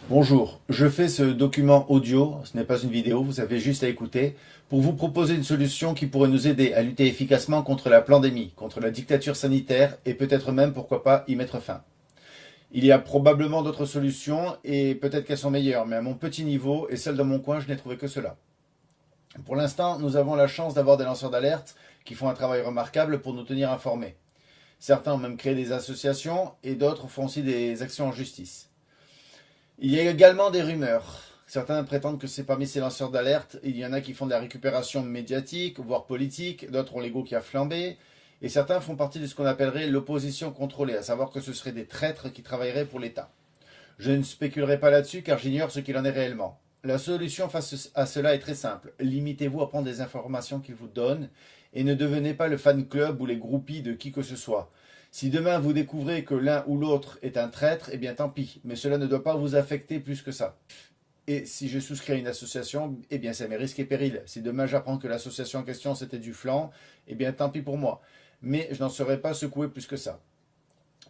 Bonjour, je fais ce document audio, ce n'est pas une vidéo, vous avez juste à écouter, pour vous proposer une solution qui pourrait nous aider à lutter efficacement contre la pandémie, contre la dictature sanitaire et peut-être même, pourquoi pas, y mettre fin. Il y a probablement d'autres solutions et peut-être qu'elles sont meilleures, mais à mon petit niveau et celle de mon coin, je n'ai trouvé que cela. Pour l'instant, nous avons la chance d'avoir des lanceurs d'alerte qui font un travail remarquable pour nous tenir informés. Certains ont même créé des associations et d'autres font aussi des actions en justice. Il y a également des rumeurs. Certains prétendent que c'est parmi ces lanceurs d'alerte, il y en a qui font de la récupération médiatique, voire politique, d'autres ont l'ego qui a flambé, et certains font partie de ce qu'on appellerait l'opposition contrôlée, à savoir que ce seraient des traîtres qui travailleraient pour l'État. Je ne spéculerai pas là-dessus car j'ignore ce qu'il en est réellement. La solution face à cela est très simple. Limitez-vous à prendre des informations qu'ils vous donnent et ne devenez pas le fan club ou les groupies de qui que ce soit. Si demain vous découvrez que l'un ou l'autre est un traître, eh bien tant pis, mais cela ne doit pas vous affecter plus que ça. Et si je souscris à une association, eh bien c'est mes risques et périls. Si demain j'apprends que l'association en question c'était du flanc, eh bien tant pis pour moi. Mais je n'en serai pas secoué plus que ça.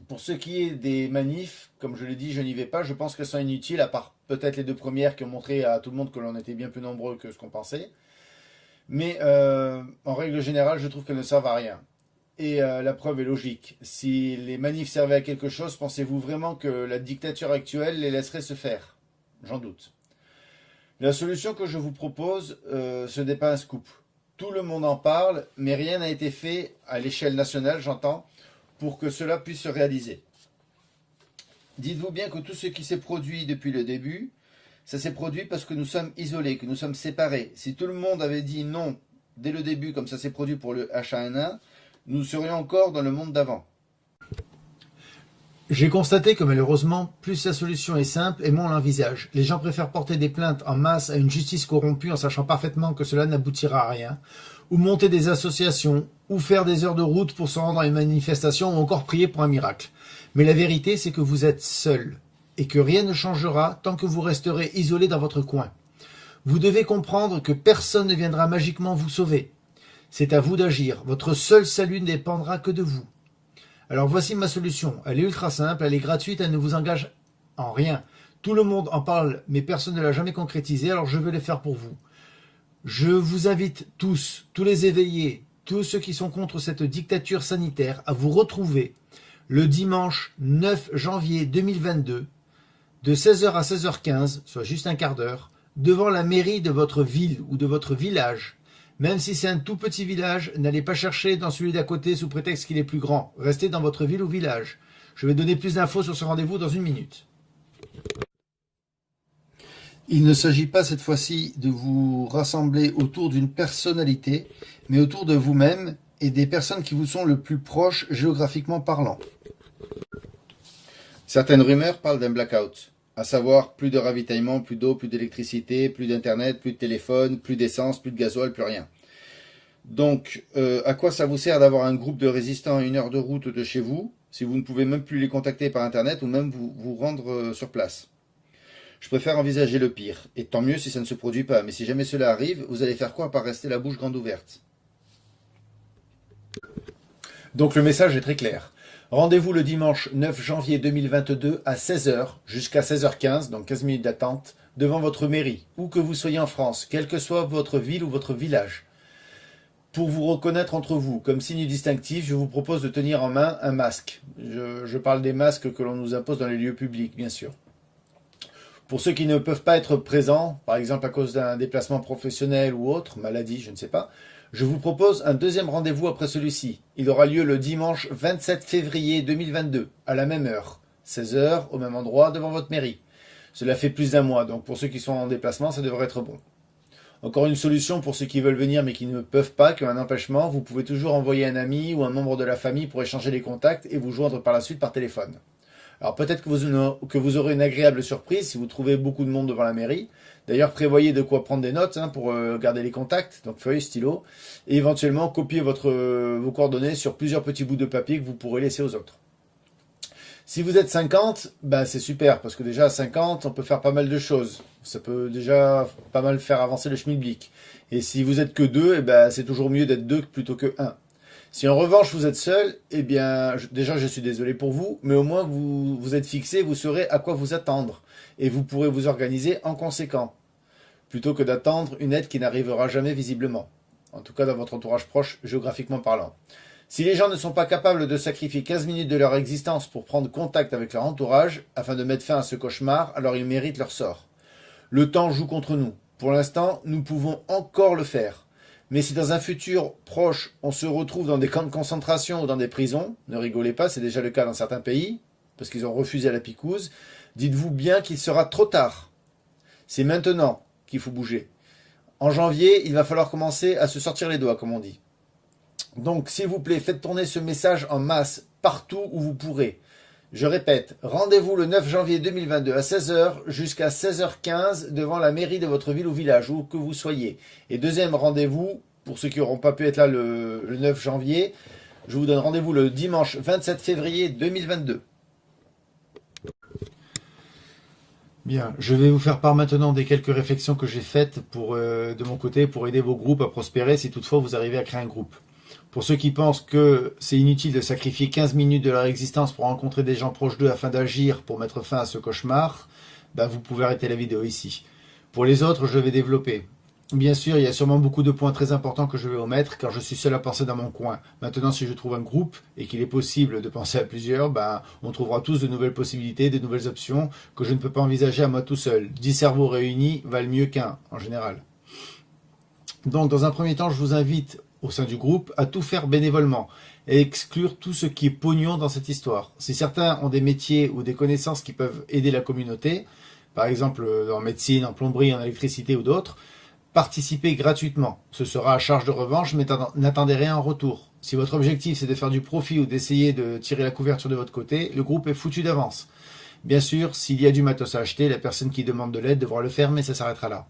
Pour ce qui est des manifs, comme je l'ai dit, je n'y vais pas. Je pense qu'elles sont inutiles, à part peut-être les deux premières qui ont montré à tout le monde que l'on était bien plus nombreux que ce qu'on pensait. Mais en règle générale, je trouve qu'elles ne servent à rien. Et la preuve est logique. Si les manifs servaient à quelque chose, pensez-vous vraiment que la dictature actuelle les laisserait se faire? J'en doute. La solution que je vous propose, ce n'est pas un scoop. Tout le monde en parle, mais rien n'a été fait à l'échelle nationale, j'entends, pour que cela puisse se réaliser. Dites-vous bien que tout ce qui s'est produit depuis le début, ça s'est produit parce que nous sommes isolés, que nous sommes séparés. Si tout le monde avait dit non dès le début, comme ça s'est produit pour le H1N1, nous serions encore dans le monde d'avant. J'ai constaté que malheureusement, plus la solution est simple et moins on l'envisage. Les gens préfèrent porter des plaintes en masse à une justice corrompue en sachant parfaitement que cela n'aboutira à rien, ou monter des associations, ou faire des heures de route pour se rendre à une manifestation, ou encore prier pour un miracle. Mais la vérité, c'est que vous êtes seul, et que rien ne changera tant que vous resterez isolé dans votre coin. Vous devez comprendre que personne ne viendra magiquement vous sauver. C'est à vous d'agir. Votre seul salut ne dépendra que de vous. Alors voici ma solution. Elle est ultra simple, elle est gratuite, elle ne vous engage en rien. Tout le monde en parle, mais personne ne l'a jamais concrétisé, alors je vais le faire pour vous. Je vous invite tous les éveillés, tous ceux qui sont contre cette dictature sanitaire, à vous retrouver le dimanche 9 janvier 2022, de 16h à 16h15, soit juste un quart d'heure, devant la mairie de votre ville ou de votre village. Même si c'est un tout petit village, n'allez pas chercher dans celui d'à côté sous prétexte qu'il est plus grand. Restez dans votre ville ou village. Je vais donner plus d'infos sur ce rendez-vous dans une minute. Il ne s'agit pas cette fois-ci de vous rassembler autour d'une personnalité, mais autour de vous-même et des personnes qui vous sont le plus proches géographiquement parlant. Certaines rumeurs parlent d'un blackout, à savoir plus de ravitaillement, plus d'eau, plus d'électricité, plus d'internet, plus de téléphone, plus d'essence, plus de gasoil, plus rien. Donc, à quoi ça vous sert d'avoir un groupe de résistants à 1 heure de route de chez vous, si vous ne pouvez même plus les contacter par internet ou même vous rendre sur place? Je préfère envisager le pire, et tant mieux si ça ne se produit pas, mais si jamais cela arrive, vous allez faire quoi à part rester la bouche grande ouverte? Donc le message est très clair. Rendez-vous le dimanche 9 janvier 2022 à 16h jusqu'à 16h15, donc 15 minutes d'attente, devant votre mairie, où que vous soyez en France, quelle que soit votre ville ou votre village. Pour vous reconnaître entre vous, comme signe distinctif, je vous propose de tenir en main un masque. Je parle des masques que l'on nous impose dans les lieux publics, bien sûr. Pour ceux qui ne peuvent pas être présents, par exemple à cause d'un déplacement professionnel ou autre, maladie, je ne sais pas, je vous propose un deuxième rendez-vous après celui-ci. Il aura lieu le dimanche 27 février 2022, à la même heure, 16h, au même endroit, devant votre mairie. Cela fait plus d'un mois, donc pour ceux qui sont en déplacement, ça devrait être bon. Encore une solution pour ceux qui veulent venir mais qui ne peuvent pas, qui ont un empêchement, vous pouvez toujours envoyer un ami ou un membre de la famille pour échanger les contacts et vous joindre par la suite par téléphone. Alors peut-être que vous aurez une agréable surprise si vous trouvez beaucoup de monde devant la mairie. D'ailleurs, prévoyez de quoi prendre des notes pour garder les contacts, donc feuille, stylo, et éventuellement copier vos coordonnées sur plusieurs petits bouts de papier que vous pourrez laisser aux autres. Si vous êtes 50, c'est super, parce que déjà à 50, on peut faire pas mal de choses. Ça peut déjà pas mal faire avancer le schmilblick. Et si vous êtes que deux, c'est toujours mieux d'être deux plutôt que un. Si en revanche vous êtes seul, eh bien, déjà je suis désolé pour vous, mais au moins vous êtes fixé, vous saurez à quoi vous attendre, et vous pourrez vous organiser en conséquent, plutôt que d'attendre une aide qui n'arrivera jamais visiblement, en tout cas dans votre entourage proche, géographiquement parlant. Si les gens ne sont pas capables de sacrifier 15 minutes de leur existence pour prendre contact avec leur entourage, afin de mettre fin à ce cauchemar, alors ils méritent leur sort. Le temps joue contre nous. Pour l'instant, nous pouvons encore le faire. Mais si dans un futur proche, on se retrouve dans des camps de concentration ou dans des prisons, ne rigolez pas, c'est déjà le cas dans certains pays, parce qu'ils ont refusé à la picouse, dites-vous bien qu'il sera trop tard. C'est maintenant qu'il faut bouger. En janvier, il va falloir commencer à se sortir les doigts, comme on dit. Donc, s'il vous plaît, faites tourner ce message en masse, partout où vous pourrez. Je répète, rendez-vous le 9 janvier 2022 à 16 h jusqu'à 16 h 15 devant la mairie de votre ville ou village, où que vous soyez. Et deuxième rendez-vous, pour ceux qui n'auront pas pu être là le 9 janvier, je vous donne rendez-vous le dimanche 27 février 2022. Bien, je vais vous faire part maintenant des quelques réflexions que j'ai faites de mon côté pour aider vos groupes à prospérer si toutefois vous arrivez à créer un groupe. Pour ceux qui pensent que c'est inutile de sacrifier 15 minutes de leur existence pour rencontrer des gens proches d'eux afin d'agir pour mettre fin à ce cauchemar, vous pouvez arrêter la vidéo ici. Pour les autres, je vais développer. Bien sûr, il y a sûrement beaucoup de points très importants que je vais omettre car je suis seul à penser dans mon coin. Maintenant, si je trouve un groupe et qu'il est possible de penser à plusieurs, on trouvera tous de nouvelles possibilités, de nouvelles options que je ne peux pas envisager à moi tout seul. 10 cerveaux réunis valent mieux qu'un, en général. Donc, dans un premier temps, je vous invite au sein du groupe à tout faire bénévolement et exclure tout ce qui est pognon dans cette histoire. Si certains ont des métiers ou des connaissances qui peuvent aider la communauté, par exemple en médecine, en plomberie, en électricité ou d'autres, participez gratuitement. Ce sera à charge de revanche, mais n'attendez rien en retour. Si votre objectif c'est de faire du profit ou d'essayer de tirer la couverture de votre côté, le groupe est foutu d'avance. Bien sûr, s'il y a du matos à acheter, la personne qui demande de l'aide devra le faire, mais ça s'arrêtera là.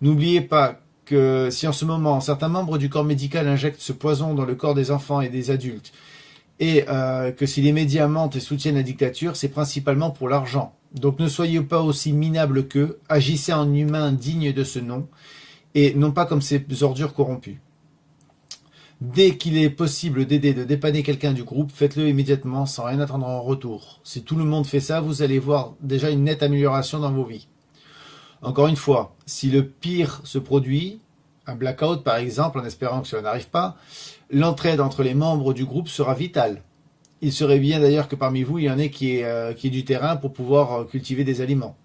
N'oubliez pas que si en ce moment certains membres du corps médical injectent ce poison dans le corps des enfants et des adultes, et que si les médias mentent et soutiennent la dictature, c'est principalement pour l'argent. Donc ne soyez pas aussi minables qu'eux, agissez en humain digne de ce nom, et non pas comme ces ordures corrompues. Dès qu'il est possible d'aider, de dépanner quelqu'un du groupe, faites-le immédiatement sans rien attendre en retour. Si tout le monde fait ça, vous allez voir déjà une nette amélioration dans vos vies. Encore une fois, si le pire se produit, un blackout par exemple, en espérant que cela n'arrive pas, l'entraide entre les membres du groupe sera vitale. Il serait bien d'ailleurs que parmi vous, il y en ait qui ait du terrain pour pouvoir cultiver des aliments.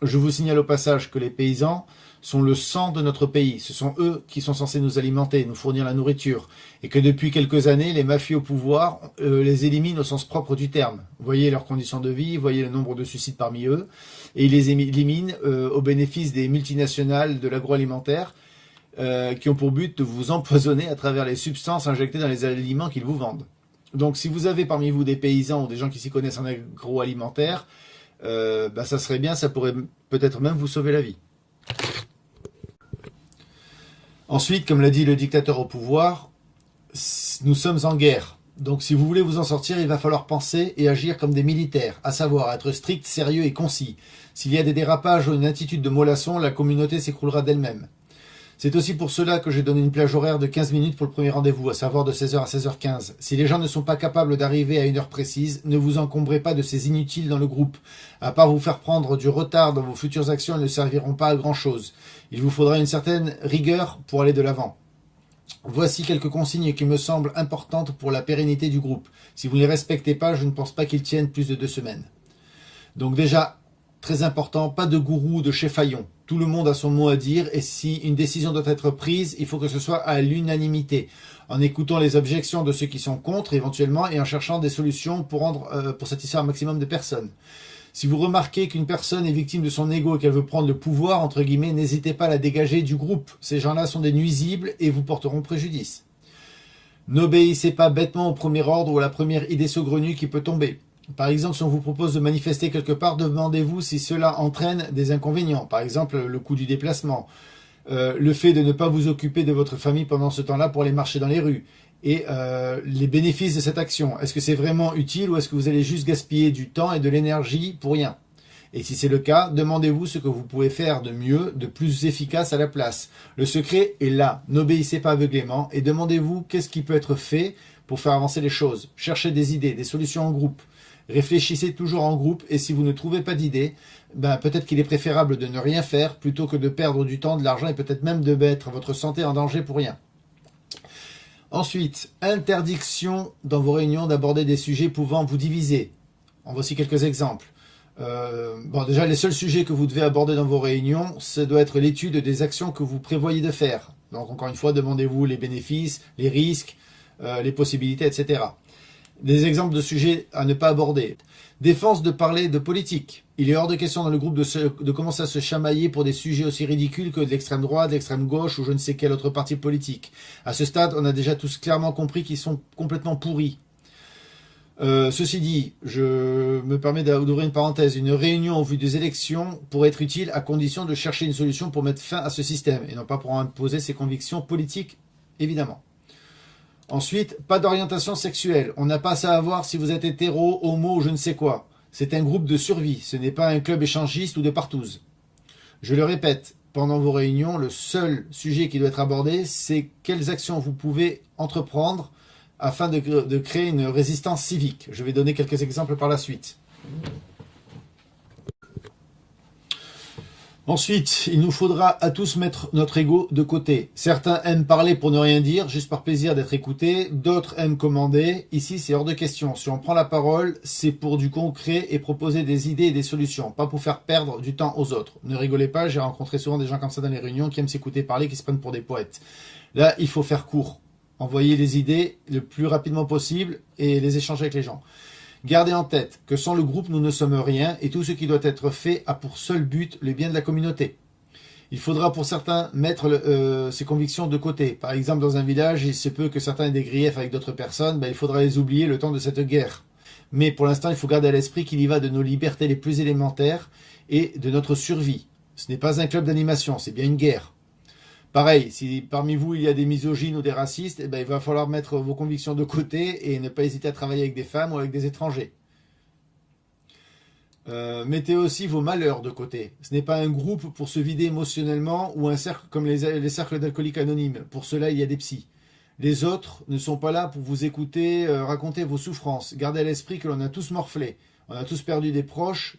Je vous signale au passage que les paysans sont le sang de notre pays. Ce sont eux qui sont censés nous alimenter, nous fournir la nourriture. Et que depuis quelques années, les mafieux au pouvoir les éliminent au sens propre du terme. Voyez leurs conditions de vie, voyez le nombre de suicides parmi eux. Et ils les éliminent au bénéfice des multinationales de l'agroalimentaire qui ont pour but de vous empoisonner à travers les substances injectées dans les aliments qu'ils vous vendent. Donc si vous avez parmi vous des paysans ou des gens qui s'y connaissent en agroalimentaire, ça serait bien, ça pourrait peut-être même vous sauver la vie. Ensuite, comme l'a dit le dictateur au pouvoir, nous sommes en guerre. Donc si vous voulez vous en sortir, il va falloir penser et agir comme des militaires, à savoir être strict, sérieux et concis. S'il y a des dérapages ou une attitude de mollasson, la communauté s'écroulera d'elle-même. C'est aussi pour cela que j'ai donné une plage horaire de 15 minutes pour le premier rendez-vous, à savoir de 16 h à 16 h 15. Si les gens ne sont pas capables d'arriver à une heure précise, ne vous encombrez pas de ces inutiles dans le groupe. À part vous faire prendre du retard dans vos futures actions, elles ne serviront pas à grand chose. Il vous faudra une certaine rigueur pour aller de l'avant. Voici quelques consignes qui me semblent importantes pour la pérennité du groupe. Si vous ne les respectez pas, je ne pense pas qu'ils tiennent plus de 2 semaines. Donc déjà, très important, pas de gourou, de chef-faillon. Tout le monde a son mot à dire et si une décision doit être prise, il faut que ce soit à l'unanimité, en écoutant les objections de ceux qui sont contre éventuellement et en cherchant des solutions pour satisfaire un maximum de personnes. Si vous remarquez qu'une personne est victime de son ego et qu'elle veut prendre le pouvoir, entre guillemets, n'hésitez pas à la dégager du groupe. Ces gens-là sont des nuisibles et vous porteront préjudice. N'obéissez pas bêtement au premier ordre ou à la première idée saugrenue qui peut tomber. Par exemple, si on vous propose de manifester quelque part, demandez-vous si cela entraîne des inconvénients. Par exemple, le coût du déplacement, le fait de ne pas vous occuper de votre famille pendant ce temps-là pour aller marcher dans les rues, et les bénéfices de cette action. Est-ce que c'est vraiment utile ou est-ce que vous allez juste gaspiller du temps et de l'énergie pour rien? Et si c'est le cas, demandez-vous ce que vous pouvez faire de mieux, de plus efficace à la place. Le secret est là. N'obéissez pas aveuglément et demandez-vous qu'est-ce qui peut être fait pour faire avancer les choses. Cherchez des idées, des solutions en groupe. Réfléchissez toujours en groupe et si vous ne trouvez pas d'idées, peut-être qu'il est préférable de ne rien faire plutôt que de perdre du temps, de l'argent et peut-être même de mettre votre santé en danger pour rien. Ensuite, interdiction dans vos réunions d'aborder des sujets pouvant vous diviser. En voici quelques exemples. Déjà, les seuls sujets que vous devez aborder dans vos réunions, ce doit être l'étude des actions que vous prévoyez de faire. Donc, encore une fois, demandez-vous les bénéfices, les risques, les possibilités, etc. Des exemples de sujets à ne pas aborder. Défense de parler de politique. Il est hors de question dans le groupe de commencer à se chamailler pour des sujets aussi ridicules que de l'extrême droite, de l'extrême gauche ou je ne sais quel autre parti politique. À ce stade, on a déjà tous clairement compris qu'ils sont complètement pourris. Ceci dit, je me permets d'ouvrir une parenthèse. Une réunion en vue des élections pourrait être utile à condition de chercher une solution pour mettre fin à ce système et non pas pour imposer ses convictions politiques, évidemment. Ensuite, pas d'orientation sexuelle. On n'a pas à savoir si vous êtes hétéro, homo ou je ne sais quoi. C'est un groupe de survie, ce n'est pas un club échangiste ou de partouze. Je le répète, pendant vos réunions, le seul sujet qui doit être abordé, c'est quelles actions vous pouvez entreprendre afin de créer une résistance civique. Je vais donner quelques exemples par la suite. Ensuite, il nous faudra à tous mettre notre ego de côté. Certains aiment parler pour ne rien dire, juste par plaisir d'être écoutés. D'autres aiment commander. Ici, c'est hors de question. Si on prend la parole, c'est pour du concret et proposer des idées et des solutions, pas pour faire perdre du temps aux autres. Ne rigolez pas, j'ai rencontré souvent des gens comme ça dans les réunions qui aiment s'écouter parler, qui se prennent pour des poètes. Là, il faut faire court. Envoyer les idées le plus rapidement possible et les échanger avec les gens. Gardez en tête que sans le groupe, nous ne sommes rien et tout ce qui doit être fait a pour seul but le bien de la communauté. Il faudra pour certains mettre ses convictions de côté. Par exemple, dans un village, il se peut que certains aient des griefs avec d'autres personnes, il faudra les oublier le temps de cette guerre. Mais pour l'instant, il faut garder à l'esprit qu'il y va de nos libertés les plus élémentaires et de notre survie. Ce n'est pas un club d'animation, c'est bien une guerre. Pareil, si parmi vous il y a des misogynes ou des racistes, il va falloir mettre vos convictions de côté et ne pas hésiter à travailler avec des femmes ou avec des étrangers. Mettez aussi vos malheurs de côté. Ce n'est pas un groupe pour se vider émotionnellement ou un cercle comme les cercles d'alcooliques anonymes. Pour cela, il y a des psys. Les autres ne sont pas là pour vous écouter raconter vos souffrances. Gardez à l'esprit que l'on a tous morflé. On a tous perdu des proches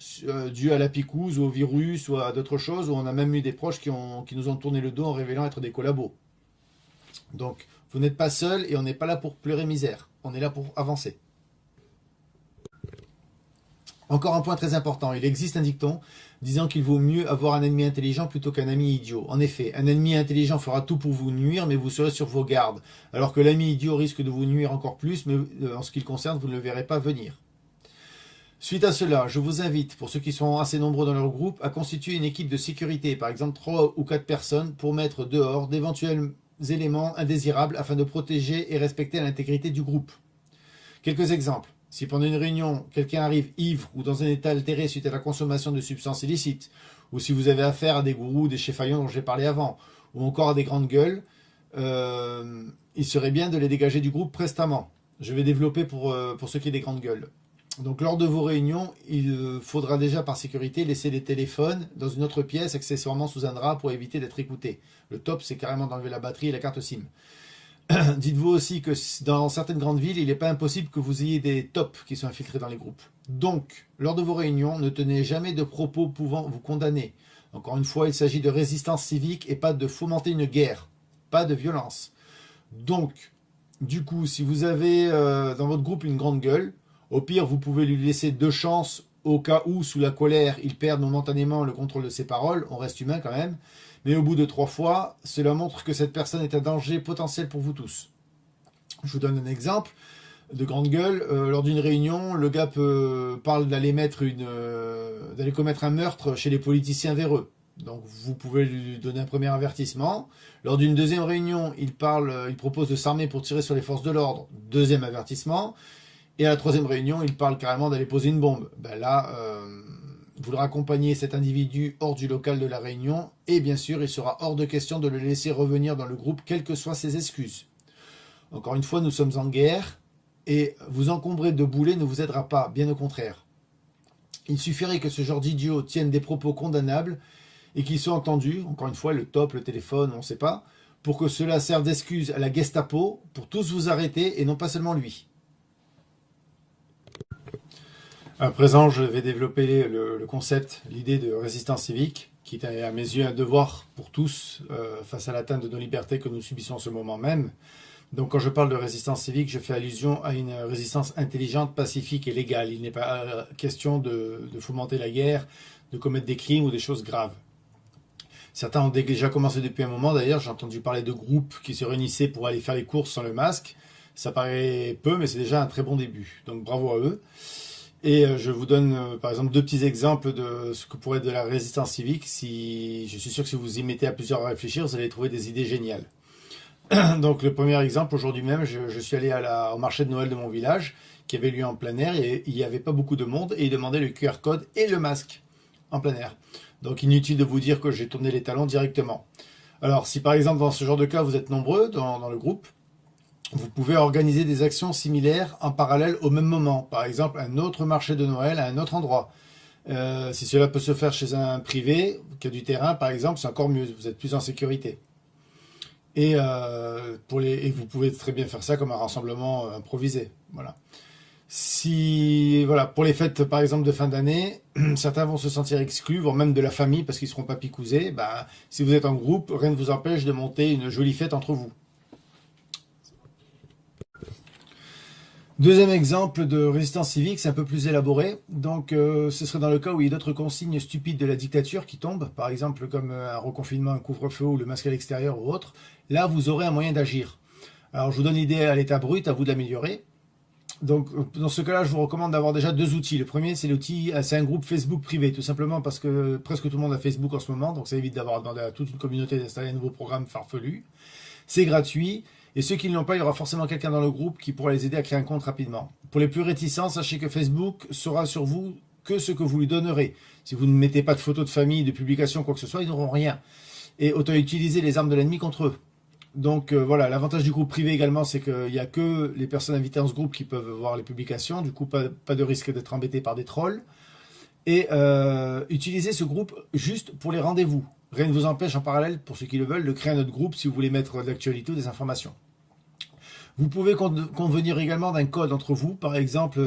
dû à la picouse ou au virus ou à d'autres choses, ou on a même eu des proches qui nous ont tourné le dos en révélant être des collabos. Donc, vous n'êtes pas seul et on n'est pas là pour pleurer misère. On est là pour avancer. Encore un point très important, il existe un dicton disant qu'il vaut mieux avoir un ennemi intelligent plutôt qu'un ami idiot. En effet, un ennemi intelligent fera tout pour vous nuire, mais vous serez sur vos gardes, alors que l'ami idiot risque de vous nuire encore plus, mais en ce qui le concerne, vous ne le verrez pas venir. Suite à cela, je vous invite, pour ceux qui sont assez nombreux dans leur groupe, à constituer une équipe de sécurité, par exemple 3 ou 4 personnes, pour mettre dehors d'éventuels éléments indésirables afin de protéger et respecter l'intégrité du groupe. Quelques exemples. Si pendant une réunion, quelqu'un arrive ivre ou dans un état altéré suite à la consommation de substances illicites, ou si vous avez affaire à des gourous, des cheffaillons dont j'ai parlé avant, ou encore à des grandes gueules, il serait bien de les dégager du groupe prestamment. Je vais développer pour ce qui est des grandes gueules. Donc lors de vos réunions, il faudra déjà par sécurité laisser les téléphones dans une autre pièce, accessoirement sous un drap pour éviter d'être écouté. Le top, c'est carrément d'enlever la batterie et la carte SIM. Dites-vous aussi que dans certaines grandes villes, il n'est pas impossible que vous ayez des tops qui sont infiltrés dans les groupes. Donc, lors de vos réunions, ne tenez jamais de propos pouvant vous condamner. Encore une fois, il s'agit de résistance civique et pas de fomenter une guerre. Pas de violence. Donc, du coup, si vous avez dans votre groupe une grande gueule, au pire, vous pouvez lui laisser 2 chances au cas où, sous la colère, il perd momentanément le contrôle de ses paroles. On reste humain quand même. Mais au bout de 3 fois, cela montre que cette personne est un danger potentiel pour vous tous. Je vous donne un exemple de grande gueule. Lors d'une réunion, le gars parle d'aller commettre un meurtre chez les politiciens véreux. Donc vous pouvez lui donner un premier avertissement. Lors d'une deuxième réunion, il propose de s'armer pour tirer sur les forces de l'ordre. 2e avertissement. Et à la 3e réunion, il parle carrément d'aller poser une bombe. Vous le raccompagnez cet individu hors du local de la réunion, et bien sûr, il sera hors de question de le laisser revenir dans le groupe, quelles que soient ses excuses. Encore une fois, nous sommes en guerre, et vous encombrer de boulets ne vous aidera pas, bien au contraire. Il suffirait que ce genre d'idiot tienne des propos condamnables et qu'ils soient entendus, encore une fois, le top, le téléphone, on ne sait pas, pour que cela serve d'excuse à la Gestapo pour tous vous arrêter et non pas seulement lui. À présent, je vais développer le concept, l'idée de résistance civique, qui est à mes yeux un devoir pour tous face à l'atteinte de nos libertés que nous subissons en ce moment même. Donc quand je parle de résistance civique, je fais allusion à une résistance intelligente, pacifique et légale. Il n'est pas question de fomenter la guerre, de commettre des crimes ou des choses graves. Certains ont déjà commencé depuis un moment, d'ailleurs, j'ai entendu parler de groupes qui se réunissaient pour aller faire les courses sans le masque. Ça paraît peu, mais c'est déjà un très bon début. Donc bravo à eux. Et je vous donne par exemple 2 petits exemples de ce que pourrait être de la résistance civique. Je suis sûr que si vous y mettez à plusieurs à réfléchir, vous allez trouver des idées géniales. Donc le premier exemple, aujourd'hui même, je suis allé au marché de Noël de mon village, qui avait lieu en plein air, et il n'y avait pas beaucoup de monde, et il demandait le QR code et le masque en plein air. Donc inutile de vous dire que j'ai tourné les talons directement. Alors si par exemple dans ce genre de cas vous êtes nombreux dans le groupe, vous pouvez organiser des actions similaires en parallèle au même moment. Par exemple un autre marché de Noël à un autre endroit. Si cela peut se faire chez un privé qui a du terrain par exemple, c'est encore mieux, vous êtes plus en sécurité. Et vous pouvez très bien faire ça comme un rassemblement improvisé. Voilà. Pour les fêtes par exemple de fin d'année, certains vont se sentir exclus, voire même de la famille parce qu'ils ne seront pas picousés. Si vous êtes en groupe, rien ne vous empêche de monter une jolie fête entre vous. Deuxième exemple de résistance civique, c'est un peu plus élaboré. Donc ce serait dans le cas où il y a d'autres consignes stupides de la dictature qui tombent, par exemple comme un reconfinement, un couvre-feu ou le masque à l'extérieur ou autre. Là, vous aurez un moyen d'agir. Alors je vous donne l'idée à l'état brut, à vous de l'améliorer. Donc dans ce cas-là, je vous recommande d'avoir déjà 2 outils. Le premier, c'est un groupe Facebook privé, tout simplement parce que presque tout le monde a Facebook en ce moment, donc ça évite d'avoir demandé à toute une communauté d'installer un nouveau programme farfelu. C'est gratuit. Et ceux qui ne l'ont pas, il y aura forcément quelqu'un dans le groupe qui pourra les aider à créer un compte rapidement. Pour les plus réticents, sachez que Facebook saura sur vous que ce que vous lui donnerez. Si vous ne mettez pas de photos de famille, de publications, quoi que ce soit, ils n'auront rien. Et autant utiliser les armes de l'ennemi contre eux. Donc voilà, l'avantage du groupe privé également, c'est qu'il n'y a que les personnes invitées dans ce groupe qui peuvent voir les publications. Du coup, pas de risque d'être embêté par des trolls. Et utilisez ce groupe juste pour les rendez-vous. Rien ne vous empêche en parallèle, pour ceux qui le veulent, de créer un autre groupe si vous voulez mettre de l'actualité ou des informations. Vous pouvez convenir également d'un code entre vous, par exemple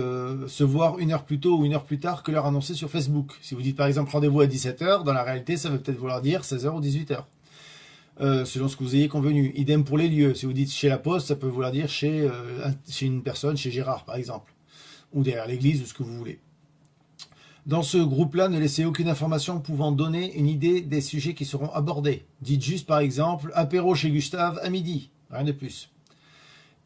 se voir 1 heure plus tôt ou 1 heure plus tard que l'heure annoncée sur Facebook. Si vous dites par exemple rendez-vous à 17h, dans la réalité ça veut peut-être vouloir dire 16h ou 18h, selon ce que vous ayez convenu. Idem pour les lieux, si vous dites chez la poste, ça peut vouloir dire chez une personne, chez Gérard par exemple, ou derrière l'église ou ce que vous voulez. Dans ce groupe-là, ne laissez aucune information pouvant donner une idée des sujets qui seront abordés. Dites juste par exemple apéro chez Gustave à midi, rien de plus.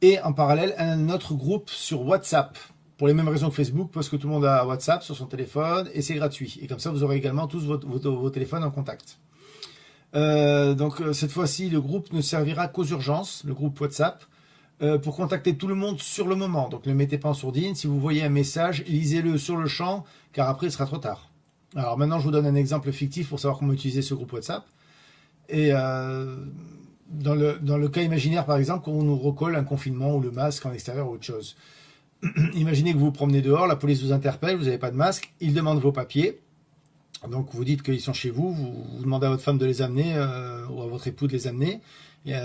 Et en parallèle, un autre groupe sur WhatsApp, pour les mêmes raisons que Facebook, parce que tout le monde a WhatsApp sur son téléphone, et c'est gratuit. Et comme ça, vous aurez également tous vos téléphones en contact. Donc cette fois-ci, le groupe ne servira qu'aux urgences, le groupe WhatsApp, pour contacter tout le monde sur le moment. Donc ne le mettez pas en sourdine. Si vous voyez un message, lisez-le sur le champ, car après, il sera trop tard. Alors maintenant, je vous donne un exemple fictif pour savoir comment utiliser ce groupe WhatsApp. Et dans le cas imaginaire, par exemple, qu'on nous recolle un confinement ou le masque en extérieur ou autre chose. Imaginez que vous vous promenez dehors, la police vous interpelle, vous n'avez pas de masque, ils demandent vos papiers. Donc vous dites qu'ils sont chez vous, vous demandez à votre femme de les amener ou à votre époux de les amener.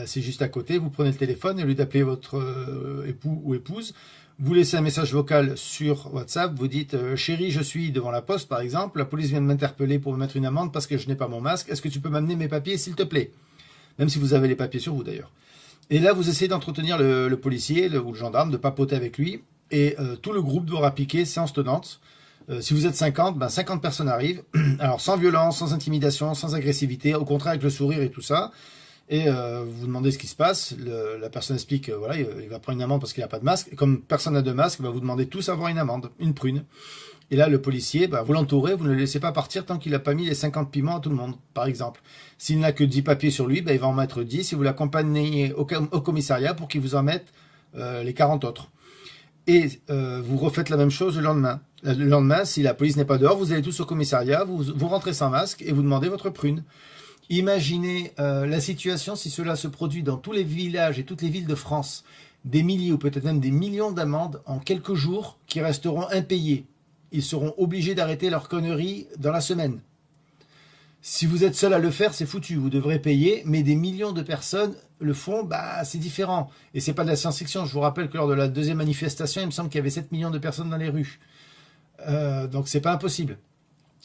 C'est juste à côté, vous prenez le téléphone et au lieu d'appeler votre époux ou épouse, vous laissez un message vocal sur WhatsApp, vous dites chérie, je suis devant la poste par exemple, la police vient de m'interpeller pour me mettre une amende parce que je n'ai pas mon masque, est-ce que tu peux m'amener mes papiers s'il te plaît? Même si vous avez les papiers sur vous d'ailleurs. Et là, vous essayez d'entretenir le policier ou le gendarme, de papoter avec lui, et tout le groupe doit appliquer séance tenante. Si vous êtes 50, 50 personnes arrivent, alors sans violence, sans intimidation, sans agressivité, au contraire avec le sourire et tout ça, et vous vous demandez ce qui se passe, la personne explique, voilà, il va prendre une amende parce qu'il n'a pas de masque, et comme personne n'a de masque, vous demandez tous à avoir une amende, une prune. Et là, le policier, vous l'entourez, vous ne le laissez pas partir tant qu'il n'a pas mis les 50 piments à tout le monde, par exemple. S'il n'a que 10 papiers sur lui, il va en mettre 10 et vous l'accompagnez au commissariat pour qu'il vous en mette les 40 autres. Et vous refaites la même chose le lendemain. Le lendemain, si la police n'est pas dehors, vous allez tous au commissariat, vous rentrez sans masque et vous demandez votre prune. Imaginez la situation si cela se produit dans tous les villages et toutes les villes de France. Des milliers ou peut-être même des millions d'amendes en quelques jours qui resteront impayées. ils seront obligés d'arrêter leurs conneries dans la semaine. Si vous êtes seul à le faire, c'est foutu, vous devrez payer, mais des millions de personnes le font, c'est différent. Et c'est pas de la science-fiction, je vous rappelle que lors de la deuxième manifestation, il me semble qu'il y avait 7 millions de personnes dans les rues. Donc c'est pas impossible.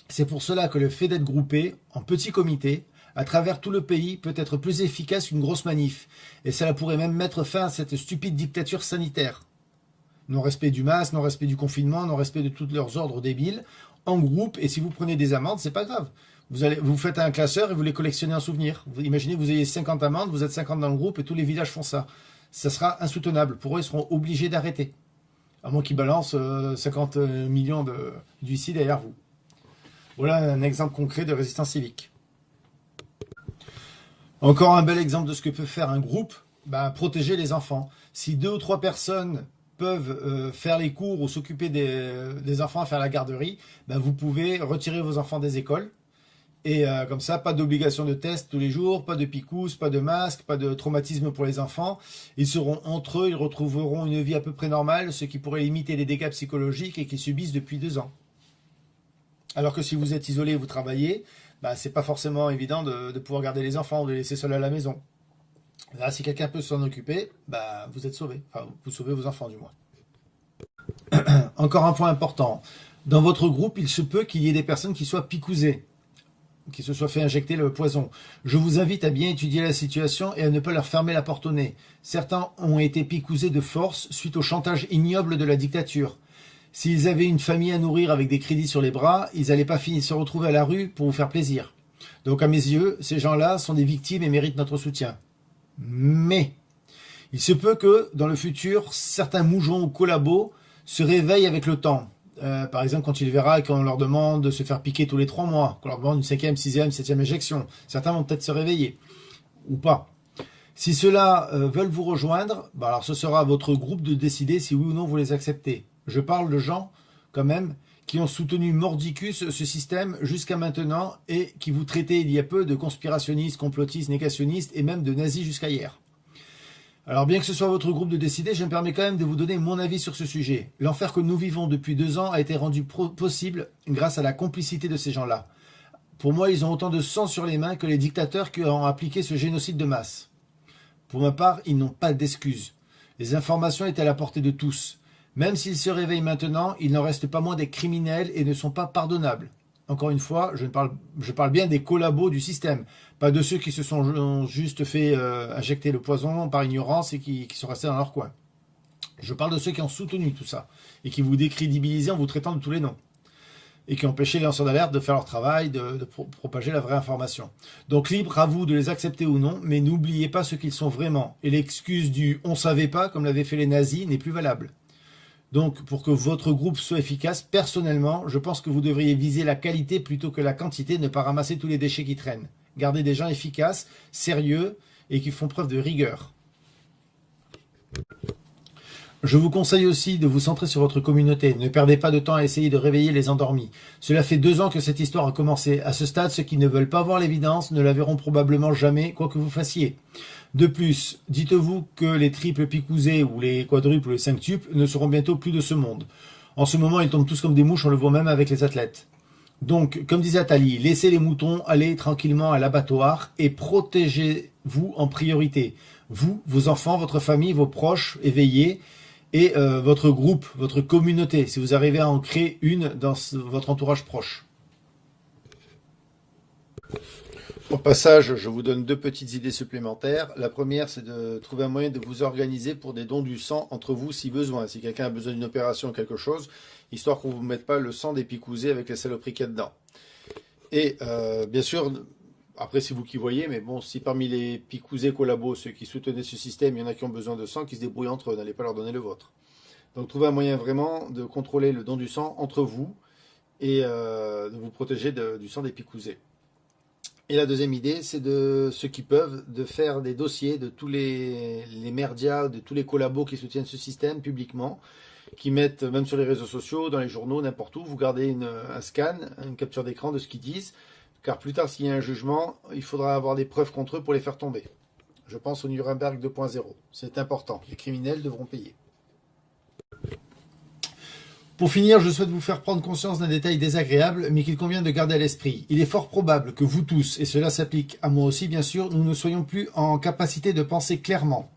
C'est pour cela que le fait d'être groupé en petits comités, à travers tout le pays, peut être plus efficace qu'une grosse manif. Et cela pourrait même mettre fin à cette stupide dictature sanitaire. Non-respect du masque, non-respect du confinement, non-respect de tous leurs ordres débiles, en groupe, et si vous prenez des amendes, c'est pas grave. Vous faites un classeur et vous les collectionnez en souvenir. Imaginez que vous ayez 50 amendes, vous êtes 50 dans le groupe et tous les villages font ça. Ça sera insoutenable. Pour eux, ils seront obligés d'arrêter. À moins qu'ils balancent 50 millions d'huissiers derrière vous. Voilà un exemple concret de résistance civique. Encore un bel exemple de ce que peut faire un groupe, protéger les enfants. Si 2 ou 3 personnes peuvent faire les cours ou s'occuper des enfants, faire la garderie, vous pouvez retirer vos enfants des écoles. Et comme ça, pas d'obligation de test tous les jours, pas de picousses, pas de masque, pas de traumatisme pour les enfants. Ils seront entre eux, ils retrouveront une vie à peu près normale, ce qui pourrait limiter les dégâts psychologiques et qu'ils subissent depuis 2 ans. Alors que si vous êtes isolé et vous travaillez, c'est pas forcément évident de pouvoir garder les enfants ou de les laisser seuls à la maison. Là, si quelqu'un peut s'en occuper, vous êtes sauvé. Enfin, vous sauvez vos enfants du moins. Encore un point important. Dans votre groupe, il se peut qu'il y ait des personnes qui soient picousées, qui se soient fait injecter le poison. Je vous invite à bien étudier la situation et à ne pas leur fermer la porte au nez. Certains ont été picousés de force suite au chantage ignoble de la dictature. S'ils avaient une famille à nourrir avec des crédits sur les bras, ils n'allaient pas finir se retrouver à la rue pour vous faire plaisir. Donc à mes yeux, ces gens-là sont des victimes et méritent notre soutien. Mais il se peut que, dans le futur, certains moujons ou collabos se réveillent avec le temps. Par exemple, quand il verra qu'on leur demande de se faire piquer tous les 3 mois, qu'on leur demande une 5e, 6e, 7e injection. Certains vont peut-être se réveiller. Ou pas. Si ceux-là veulent vous rejoindre, alors ce sera à votre groupe de décider si oui ou non vous les acceptez. Je parle de gens, quand même, qui ont soutenu mordicus ce système jusqu'à maintenant et qui vous traitaient il y a peu de conspirationnistes, complotistes, négationnistes et même de nazis jusqu'à hier. Alors bien que ce soit votre groupe de décider, je me permets quand même de vous donner mon avis sur ce sujet. L'enfer que nous vivons depuis 2 ans a été rendu possible grâce à la complicité de ces gens-là. Pour moi, ils ont autant de sang sur les mains que les dictateurs qui ont appliqué ce génocide de masse. Pour ma part, ils n'ont pas d'excuses. Les informations étaient à la portée de tous. Même s'ils se réveillent maintenant, ils n'en restent pas moins des criminels et ne sont pas pardonnables. Encore une fois, je parle bien des collabos du système, pas de ceux qui se sont juste fait injecter le poison par ignorance et qui sont restés dans leur coin. Je parle de ceux qui ont soutenu tout ça et qui vous décrédibilisent en vous traitant de tous les noms et qui ont empêché les lanceurs d'alerte de faire leur travail, de propager la vraie information. Donc libre à vous de les accepter ou non, mais n'oubliez pas ce qu'ils sont vraiment. Et l'excuse du « on savait pas » comme l'avaient fait les nazis n'est plus valable. Donc, pour que votre groupe soit efficace, personnellement, je pense que vous devriez viser la qualité plutôt que la quantité, ne pas ramasser tous les déchets qui traînent. Gardez des gens efficaces, sérieux et qui font preuve de rigueur. Je vous conseille aussi de vous centrer sur votre communauté. Ne perdez pas de temps à essayer de réveiller les endormis. Cela fait 2 ans que cette histoire a commencé. À ce stade, ceux qui ne veulent pas voir l'évidence ne la verront probablement jamais, quoi que vous fassiez. De plus, dites-vous que les triples picousés ou les quadruples ou les quintuples ne seront bientôt plus de ce monde. En ce moment, ils tombent tous comme des mouches, on le voit même avec les athlètes. Donc, comme disait Attali, laissez les moutons aller tranquillement à l'abattoir et protégez-vous en priorité. Vous, vos enfants, votre famille, vos proches, éveillés, et votre groupe, votre communauté, si vous arrivez à en créer une dans votre entourage proche. Au passage, je vous donne 2 petites idées supplémentaires. La première, c'est de trouver un moyen de vous organiser pour des dons du sang entre vous si besoin. Si quelqu'un a besoin d'une opération ou quelque chose, histoire qu'on ne vous mette pas le sang des picousés avec les saloperies qu'il y a dedans. Et bien sûr, après c'est vous qui voyez, mais bon, si parmi les picousés collabos, ceux qui soutenaient ce système, il y en a qui ont besoin de sang, qui se débrouillent entre eux, n'allez pas leur donner le vôtre. Donc trouvez un moyen vraiment de contrôler le don du sang entre vous et de vous protéger du sang des picousés. Et la deuxième idée, c'est de ceux qui peuvent, de faire des dossiers de tous les merdias, de tous les collabos qui soutiennent ce système publiquement, qui mettent même sur les réseaux sociaux, dans les journaux, n'importe où, vous gardez un scan, une capture d'écran de ce qu'ils disent, car plus tard, s'il y a un jugement, il faudra avoir des preuves contre eux pour les faire tomber. Je pense au Nuremberg 2.0. C'est important. Les criminels devront payer. Pour finir, je souhaite vous faire prendre conscience d'un détail désagréable, mais qu'il convient de garder à l'esprit. Il est fort probable que vous tous, et cela s'applique à moi aussi bien sûr, nous ne soyons plus en capacité de penser clairement.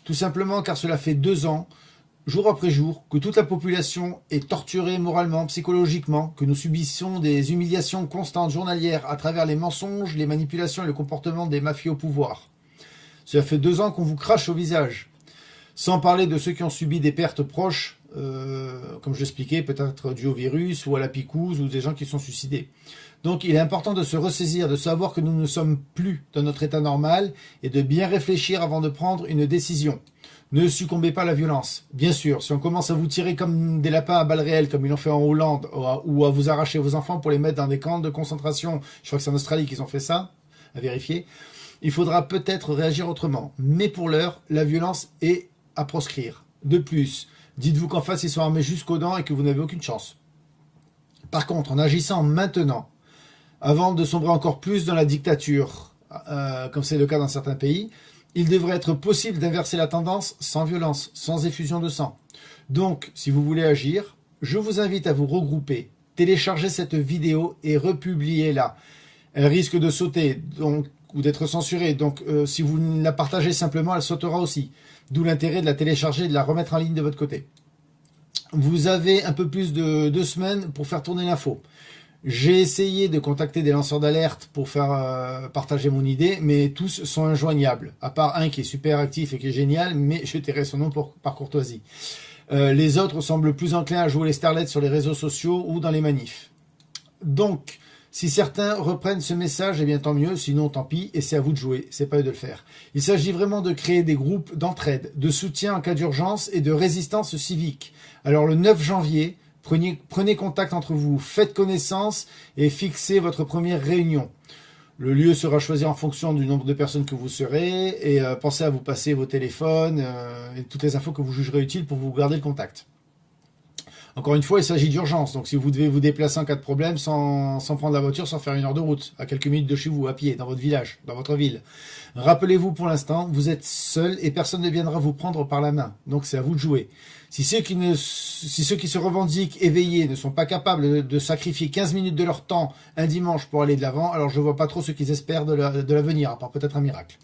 Tout simplement car cela fait 2 ans, jour après jour, que toute la population est torturée moralement, psychologiquement, que nous subissons des humiliations constantes journalières à travers les mensonges, les manipulations et le comportement des mafieux au pouvoir. Cela fait 2 ans qu'on vous crache au visage. Sans parler de ceux qui ont subi des pertes proches, comme je l'expliquais, peut-être dû au virus ou à la picouse ou des gens qui sont suicidés. Donc il est important de se ressaisir, de savoir que nous ne sommes plus dans notre état normal et de bien réfléchir avant de prendre une décision. Ne succombez pas à la violence. Bien sûr, si on commence à vous tirer comme des lapins à balles réelles, comme ils l'ont fait en Hollande, ou à vous arracher vos enfants pour les mettre dans des camps de concentration, je crois que c'est en Australie qu'ils ont fait ça, à vérifier, il faudra peut-être réagir autrement. Mais pour l'heure, la violence est à proscrire. De plus, dites-vous qu'en face, ils sont armés jusqu'aux dents et que vous n'avez aucune chance. Par contre, en agissant maintenant, avant de sombrer encore plus dans la dictature, comme c'est le cas dans certains pays, il devrait être possible d'inverser la tendance sans violence, sans effusion de sang. Donc, si vous voulez agir, je vous invite à vous regrouper, télécharger cette vidéo et republier-la. Elle risque de sauter ou d'être censurée, donc si vous la partagez simplement, elle sautera aussi. D'où l'intérêt de la télécharger et de la remettre en ligne de votre côté. Vous avez un peu plus de 2 semaines pour faire tourner l'info. J'ai essayé de contacter des lanceurs d'alerte pour faire partager mon idée, mais tous sont injoignables, à part un qui est super actif et qui est génial, mais je tairai son nom par courtoisie. Les autres semblent plus enclins à jouer les starlets sur les réseaux sociaux ou dans les manifs. Donc, si certains reprennent ce message, eh bien tant mieux, sinon tant pis, et c'est à vous de jouer, c'est pas eux de le faire. Il s'agit vraiment de créer des groupes d'entraide, de soutien en cas d'urgence et de résistance civique. Alors le 9 janvier, prenez contact entre vous, faites connaissance et fixez votre première réunion. Le lieu sera choisi en fonction du nombre de personnes que vous serez, et pensez à vous passer vos téléphones et toutes les infos que vous jugerez utiles pour vous garder le contact. Encore une fois, il s'agit d'urgence, donc si vous devez vous déplacer en cas de problème sans prendre la voiture, sans faire 1 heure de route, à quelques minutes de chez vous, à pied, dans votre village, dans votre ville. Rappelez-vous pour l'instant, vous êtes seul et personne ne viendra vous prendre par la main, donc c'est à vous de jouer. Si ceux qui se revendiquent éveillés ne sont pas capables de sacrifier 15 minutes de leur temps un dimanche pour aller de l'avant, alors je vois pas trop ce qu'ils espèrent de l'avenir, à part peut-être un miracle.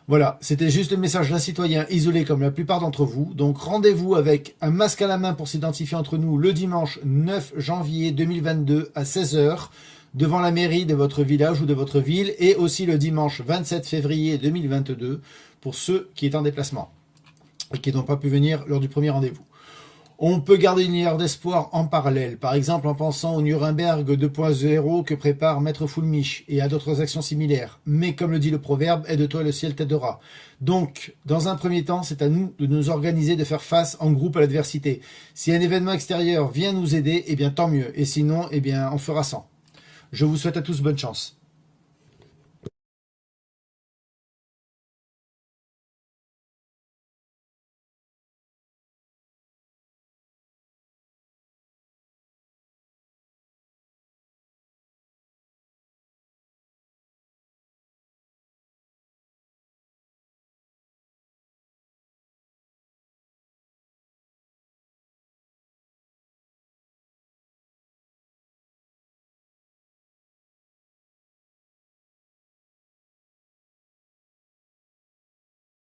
Voilà, c'était juste le message d'un citoyen isolé comme la plupart d'entre vous. Donc rendez-vous avec un masque à la main pour s'identifier entre nous le dimanche 9 janvier 2022 à 16 h devant la mairie de votre village ou de votre ville, et aussi le dimanche 27 février 2022 pour ceux qui sont en déplacement et qui n'ont pas pu venir lors du premier rendez-vous. On peut garder une lueur d'espoir en parallèle, par exemple en pensant au Nuremberg 2.0 que prépare Maître Fulmich et à d'autres actions similaires. Mais comme le dit le proverbe, aide-toi et le ciel t'aidera. Donc, dans un premier temps, c'est à nous de nous organiser, de faire face en groupe à l'adversité. Si un événement extérieur vient nous aider, eh bien tant mieux. Et sinon, eh bien on fera sans. Je vous souhaite à tous bonne chance.